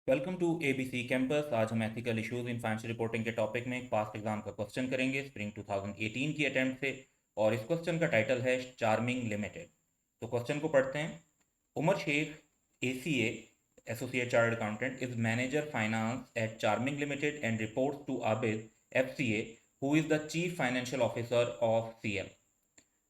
Welcome to ABC campus. आज हम ethical issues in financial reporting के टॉपिक में एक पास्ट एग्जाम का क्वेश्चन करेंगे स्प्रिंग 2018 की अटेम्प्ट से। और इस क्वेश्चन का टाइटल है चार्मिंग लिमिटेड। तो क्वेश्चन को पढ़ते हैं। Umar Shaikh, ACA, associate chartered accountant, is manager finance at Charming Limited and reports to Abid, FCA, who is the chief financial officer of CL.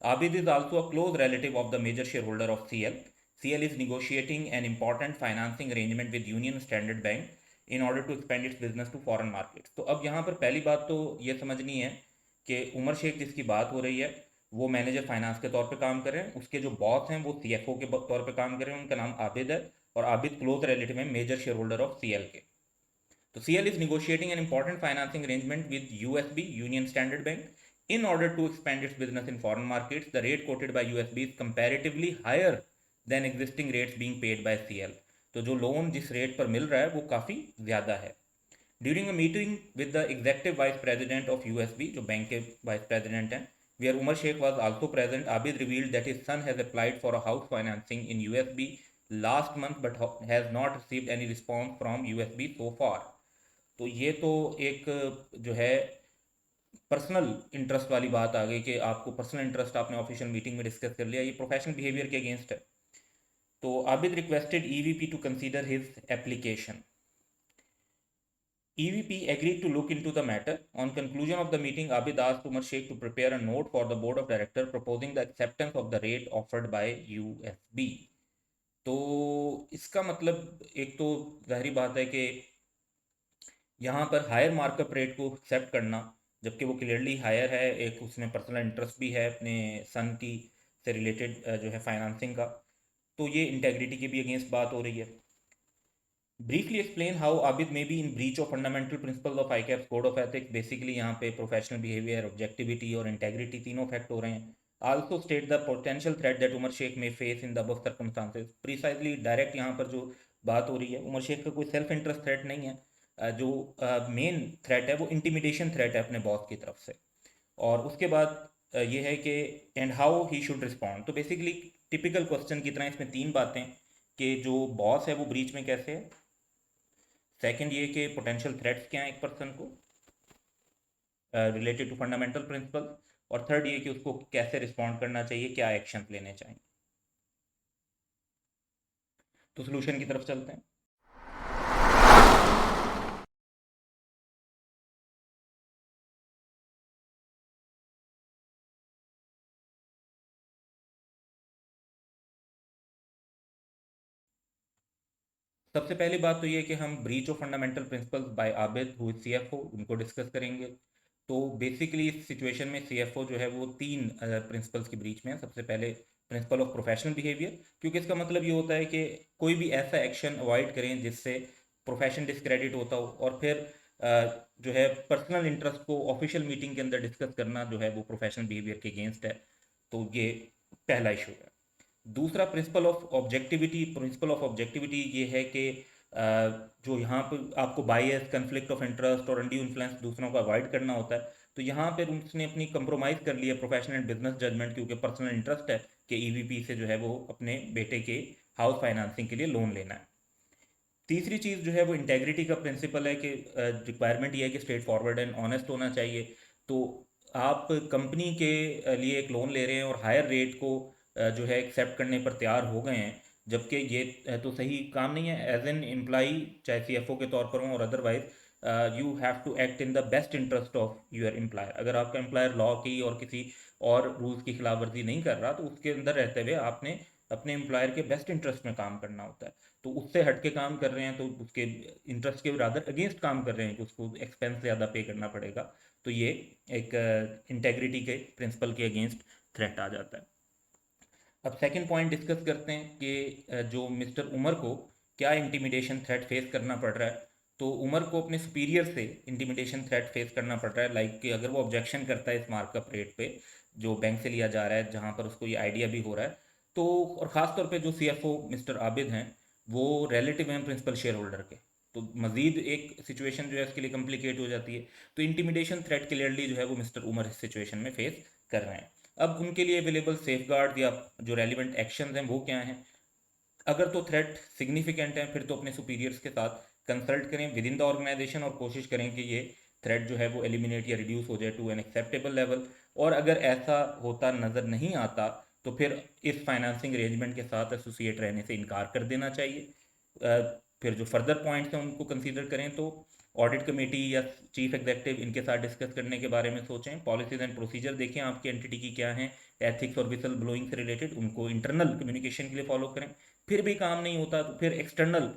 Abid is also a close relative of the major shareholder of CL. CL is negotiating an important financing arrangement with Union Standard Bank in order to expand its business to foreign markets. तो अब यहाँ पर पहली बात तो ये समझनी है कि उमर शेख जिसकी बात हो रही है वो मैनेजर फाइनेंस के तौर पे काम कर रहे हैं। उसके जो बॉस हैं वो सीएफओ के तौर पे काम कर रहे हैं। उनका नाम आबिद है और आबिद क्लोज रिलेटिव है major share holder of CL के। So CL is negotiating an important financing arrangement with USB, Union Standard Bank, in order to expand its business in foreign markets. The rate quoted by USB is comparatively higher than existing rates being paid by CL. तो जो loan जिस rate पर मिल रहा है वो काफ़ी ज़्यादा है। During a meeting with the executive vice president of USB, जो बैंक के vice president हैं, where Umar Sheikh was also present, Abid revealed that his son has applied for a house financing in USB last month but has not received any response from USB so far. तो ये तो एक जो है personal interest वाली बात आ गई कि आपको पर्सनल इंटरेस्ट आपने ऑफिशियल मीटिंग में डिस्कस कर लिया। ये प्रोफेशनल बिहेवियर के अगेंस्ट है। तो Abid requested EVP to consider his application. EVP agreed to look into the matter. On conclusion of the meeting, Abid asked Umar Sheikh to prepare a note for the board of directors proposing the acceptance of the rate offered by USB. तो इसका मतलब एक तो जाहिर बात है कि यहाँ पर हायर मार्कअप रेट को एक्सेप्ट करना, जबकि वो क्लियरली हायर है, एक उसमें पर्सनल इंटरेस्ट भी है अपने सन की से रिलेटेड जो है फाइनेंसिंग का, तो ये इंटेग्रिटी की भी अगेंस्ट बात हो रही है। Briefly explain how Abid may be in breach of fundamental principle of ICAP's code of ethics. Basically यहाँ पे प्रोफेशनल बिहेवियर, ऑब्जेक्टिविटी और इंटेग्रिटी तीनों फैक्ट हो रहे हैं। Also state the potential threat that Umar Shaikh may face in the above circumstances. Precisely direct यहाँ पर जो बात हो रही है, उमर शेख का कोई सेल्फ इंटरेस्ट थ्रेट नहीं है। जो मेन थ्रेट है वो इंटिमिडेशन थ्रेट है अपने बॉस की तरफ से। और उसके बाद ये है कि and how he should respond. तो बेसिकली टिपिकल क्वेश्चन की तरह इसमें तीन बातें कि जो बॉस है वो ब्रीच में कैसे है, सेकंड ये कि पोटेंशियल थ्रेट्स क्या हैं एक पर्सन को रिलेटेड टू फंडामेंटल प्रिंसिपल, और थर्ड ये कि उसको कैसे रिस्पॉन्ड करना चाहिए, क्या एक्शन लेने चाहिए। तो सोल्यूशन की तरफ चलते हैं। सबसे पहली बात तो ये कि हम breach of fundamental principles by Abid who CFO उनको डिस्कस करेंगे। तो बेसिकली इस सिचुएशन में सीएफओ जो है वो तीन प्रिंसिपल्स की ब्रीच में है। सबसे पहले प्रिंसिपल ऑफ प्रोफेशनल बिहेवियर, क्योंकि इसका मतलब ये होता है कि कोई भी ऐसा एक्शन अवॉइड करें जिससे प्रोफेशन डिस्क्रेडिट होता हो, और फिर जो है पर्सनल इंटरेस्ट को ऑफिशियल मीटिंग के अंदर डिस्कस करना जो है वो प्रोफेशनल बिहेवियर के अगेंस्ट है। तो ये पहला इशू है। दूसरा प्रिंसिपल ऑफ ऑब्जेक्टिविटी ये है कि जो यहाँ पर आपको बायस, कन्फ्लिक्ट ऑफ इंटरेस्ट और अनड्यू इन्फ्लुएंस दूसरों को अवॉइड करना होता है। तो यहाँ पर उसने अपनी कंप्रोमाइज़ कर लिया प्रोफेशनल एंड बिजनेस जजमेंट, क्योंकि पर्सनल इंटरेस्ट है कि ईवीपी से जो है वो अपने बेटे के हाउस फाइनेंसिंग के लिए लोन लेना है। तीसरी चीज़ जो है वो इंटेग्रिटी का प्रिंसिपल है कि रिक्वायरमेंट ये है कि स्ट्रेट फॉरवर्ड एंड ऑनेस्ट होना चाहिए। तो आप कंपनी के लिए एक लोन ले रहे हैं और हायर रेट को जो है एक्सेप्ट करने पर तैयार हो गए हैं, जबकि ये तो सही काम नहीं है। एज एन एम्प्लाई, चाहे सीएफओ के तौर पर हो और otherwise, you have to act in the best interest of your employer. अगर आपका एम्प्लायर लॉ की और किसी और रूल्स की खिलाफ वर्जी नहीं कर रहा, तो उसके अंदर रहते हुए आपने अपने एम्प्लॉयर के बेस्ट इंटरेस्ट में काम करना होता है। तो उससे हट के काम कर रहे हैं तो उसके इंटरेस्ट के रादर अगेंस्ट काम कर रहे हैं कि उसको एक्सपेंस ज़्यादा पे करना पड़ेगा। तो ये एक इंटेग्रिटी के प्रिंसिपल के अगेंस्ट थ्रेट आ जाता है। अब सेकंड पॉइंट डिस्कस करते हैं कि जो मिस्टर उमर को क्या इंटिमिडेशन थ्रेट फेस करना पड़ रहा है। तो उमर को अपने सुपीरियर से इंटिमिडेशन थ्रेट फेस करना पड़ रहा है। लाइक कि अगर वो ऑब्जेक्शन करता है इस मार्कअप रेट पे जो बैंक से लिया जा रहा है, जहाँ पर उसको ये आइडिया भी हो रहा है, तो और ख़ास तौर पे जो सीएफओ मिस्टर आबिद हैं वो रिलेटिव हैं प्रिंसिपल शेयर होल्डर के, तो मज़ीद एक सिचुएशन जो है उसके लिए कॉम्प्लिकेट हो जाती है। तो इंटिमिडेशन थ्रेट क्लियरली जो है वो मिस्टर उमर इस सिचुएशन में फेस कर रहे हैं। अब उनके लिए अवेलेबल सेफ गार्ड या जो रेलिवेंट एक्शन हैं वो क्या हैं। अगर तो थ्रेट सिग्निफिकेंट है फिर तो अपने सुपीरियर्स के साथ कंसल्ट करें विद इन द ऑर्गेनाइजेशन और कोशिश करें कि ये थ्रेट जो है वो एलिमिनेट या रिड्यूस हो जाए टू एन एक्सेप्टेबल लेवल। और अगर ऐसा होता नज़र नहीं आता तो फिर इस फाइनेंसिंग अरेंजमेंट के साथ एसोसिएट रहने से इनकार कर देना चाहिए। फिर जो फर्दर पॉइंट्स हैं उनको कंसीडर करें तो ऑडिट कमेटी या चीफ एग्जीक्यूटिव इनके साथ डिस्कस करने के बारे में सोचें। पॉलिसीज एंड प्रोसीजर देखें आपकी एंटिटी की क्या हैं, एथिक्स और विसल ब्लोइंग से रिलेटेड, उनको इंटरनल कम्युनिकेशन के लिए फॉलो करें। फिर भी काम नहीं होता तो फिर एक्सटर्नल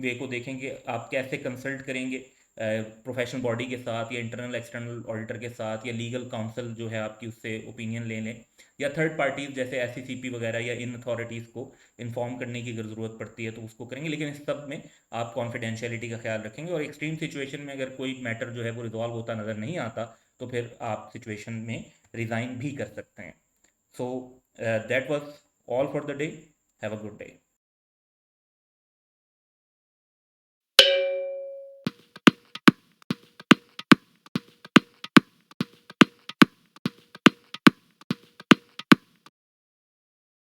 वे को देखेंगे आप कैसे कंसल्ट करेंगे प्रोफेशनल बॉडी के साथ या इंटरनल एक्सटर्नल ऑडिटर के साथ या लीगल काउंसिल जो है आपकी उससे ओपिनियन ले लें, या थर्ड पार्टीज जैसे एससीसीपी वगैरह या इन अथॉरिटीज़ को इन्फॉर्म करने की अगर ज़रूरत पड़ती है तो उसको करेंगे। लेकिन इस सब में आप कॉन्फिडेंशियलिटी का ख्याल रखेंगे और एक्सट्रीम सिचुएशन में अगर कोई मैटर जो है वो रिजॉल्व होता नज़र नहीं आता तो फिर आप सिचुएशन में रिज़ाइन भी कर सकते हैं। So that was all for the day. Have a good day.